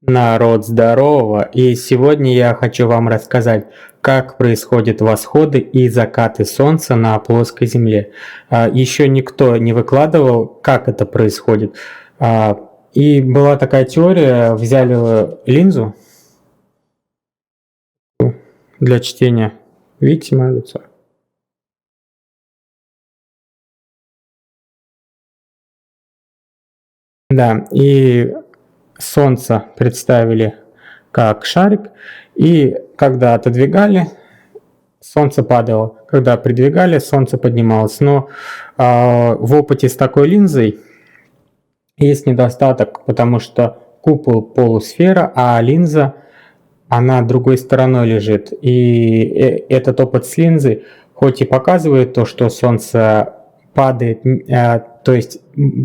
Народ, здорово! И сегодня я хочу вам рассказать, как происходят восходы и закаты Солнца на плоской Земле. Еще никто не выкладывал, как это происходит. И была такая теория, взяли линзу для чтения. Видите мое лицо? Да, и Солнце представили как шарик, и когда отодвигали, Солнце падало. Когда придвигали, Солнце поднималось. Но в опыте с такой линзой есть недостаток, потому что купол полусфера, а линза, она другой стороной лежит. И этот опыт с линзой хоть и показывает то, что Солнце падает, то есть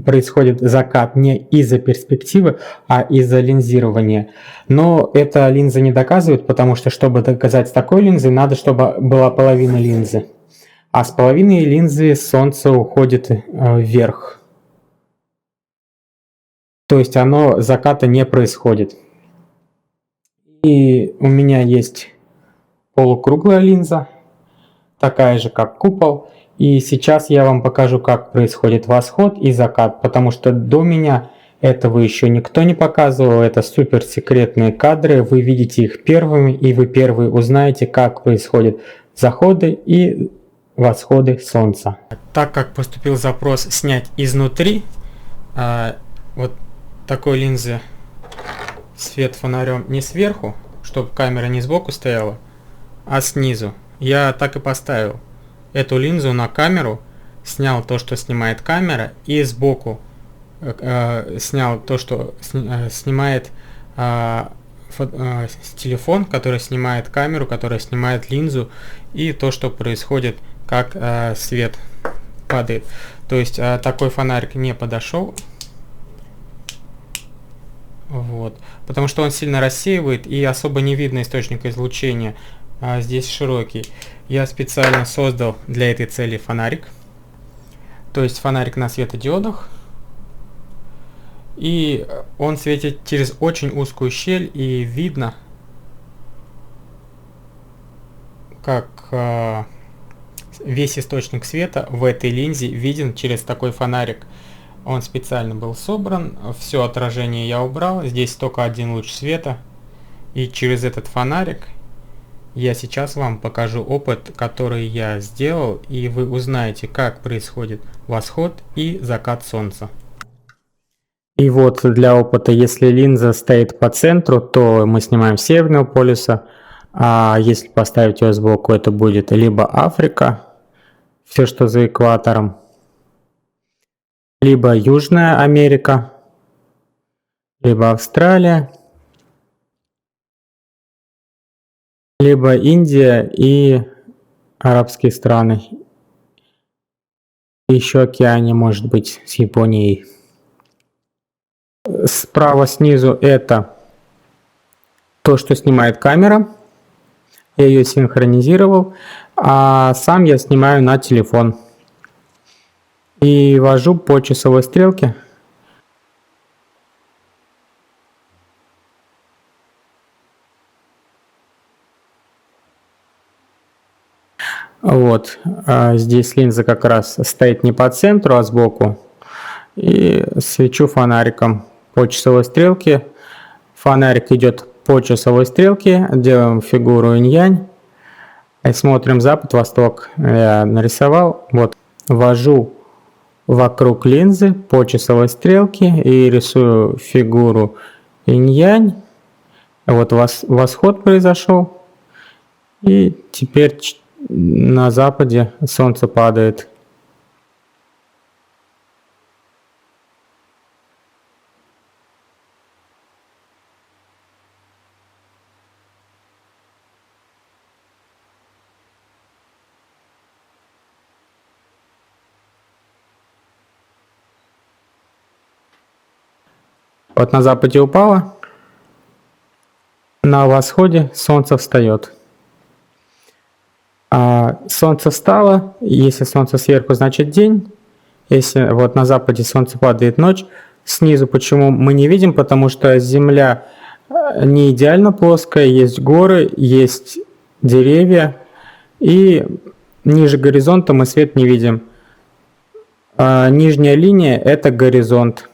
происходит закат не из-за перспективы, а из-за линзирования. Но эта линза не доказывает, потому что, чтобы доказать с такой линзой, надо, чтобы была половина линзы. А с половиной линзы Солнце уходит вверх. То есть оно заката не происходит. И у меня есть полукруглая линза, такая же как купол. И сейчас я вам покажу, как происходит восход и закат, потому что до меня этого еще никто не показывал. Это супер секретные кадры, вы видите их первыми, и вы первые узнаете, как происходят заходы и восходы Солнца. Так как поступил запрос снять изнутри вот такой линзы свет фонарем не сверху, чтобы камера не сбоку стояла, а снизу, я так и поставил эту линзу на камеру, снял то, что снимает камера, и сбоку снял то, что снимает телефон, который снимает камеру, который снимает линзу, и то, что происходит, как свет падает. То есть такой фонарик не подошел. Вот. Потому что он сильно рассеивает и особо не видно источника излучения. Здесь широкий. Я специально создал для этой цели фонарик. То есть фонарик на светодиодах. И он светит через очень узкую щель, и видно, как весь источник света в этой линзе виден через такой фонарик. Он специально был собран, все отражение я убрал, здесь только один луч света. И через этот фонарик я сейчас вам покажу опыт, который я сделал, и вы узнаете, как происходит восход и закат Солнца. И вот для опыта, если линза стоит по центру, то мы снимаем с северного полюса, а если поставить ее сбоку, это будет либо Африка, все, что за экватором, либо Южная Америка, либо Австралия, либо Индия и арабские страны. Еще Океания, может быть, с Японией. Справа снизу это то, что снимает камера. Я ее синхронизировал, а сам я снимаю на телефон. И вожу по часовой стрелке. Вот, здесь линза как раз стоит не по центру, а сбоку. И свечу фонариком по часовой стрелке. Фонарик идет по часовой стрелке, делаем фигуру инь-янь. И смотрим запад-восток. Я нарисовал. Вот, ввожу вокруг линзы по часовой стрелке и рисую фигуру инь-янь. Вот восход произошел. И теперь на западе солнце падает. Вот на западе упало, на восходе солнце встает. Солнце встало, если солнце сверху, значит день, если вот на западе солнце падает ночь. Снизу почему мы не видим, потому что Земля не идеально плоская, есть горы, есть деревья, и ниже горизонта мы свет не видим. Нижняя линия – это горизонт.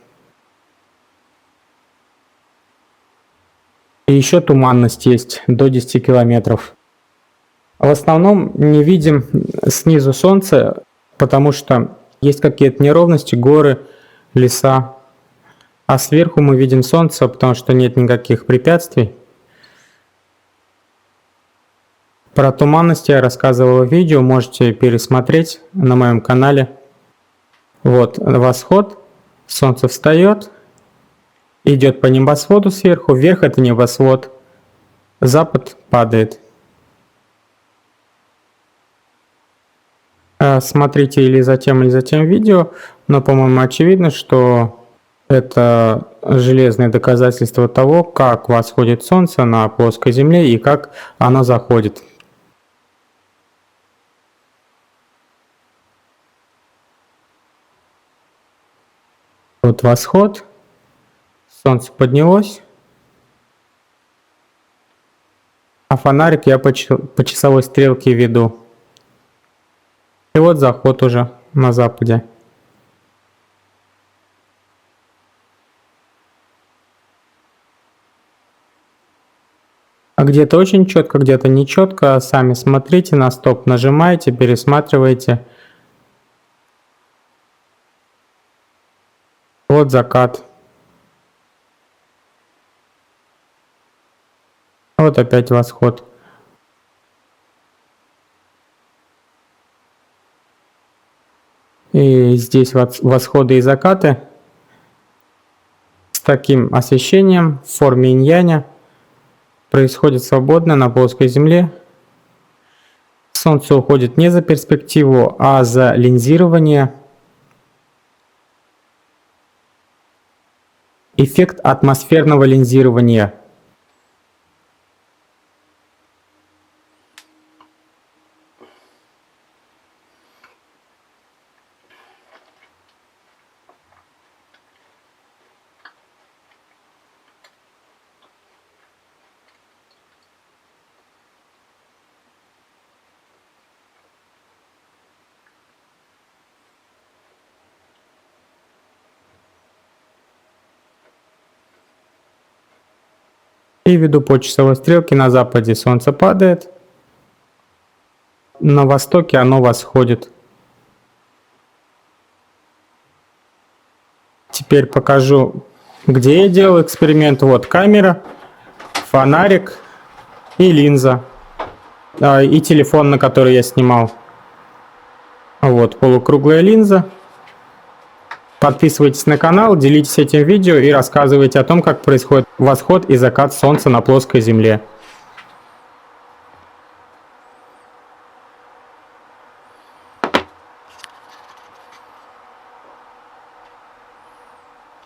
И еще туманность есть до 10 километров. В основном не видим снизу солнце, потому что есть какие-то неровности, горы, леса. А сверху мы видим солнце, потому что нет никаких препятствий. Про туманность я рассказывал в видео, можете пересмотреть на моем канале. Вот восход, солнце встает, идет по небосводу сверху, вверх это небосвод, запад падает. Смотрите или затем видео, но, по-моему, очевидно, что это железное доказательство того, как восходит солнце на плоской земле и как оно заходит. Вот восход, солнце поднялось, а фонарик я по часовой стрелке веду. И вот заход уже на западе. А где-то очень четко, где-то не четко. Сами смотрите, на стоп нажимаете, пересматриваете. Вот закат. Вот опять восход. И здесь восходы и закаты с таким освещением в форме инь-яня происходит свободно на плоской земле. Солнце уходит не за перспективу, а за линзирование. Эффект атмосферного линзирования. И веду по часовой стрелке, на западе солнце падает, на востоке оно восходит. Теперь покажу, где я делал эксперимент. Вот камера, фонарик и линза, и телефон, на который я снимал. Вот полукруглая линза. Подписывайтесь на канал, делитесь этим видео и рассказывайте о том, как происходит восход и закат солнца на плоской земле.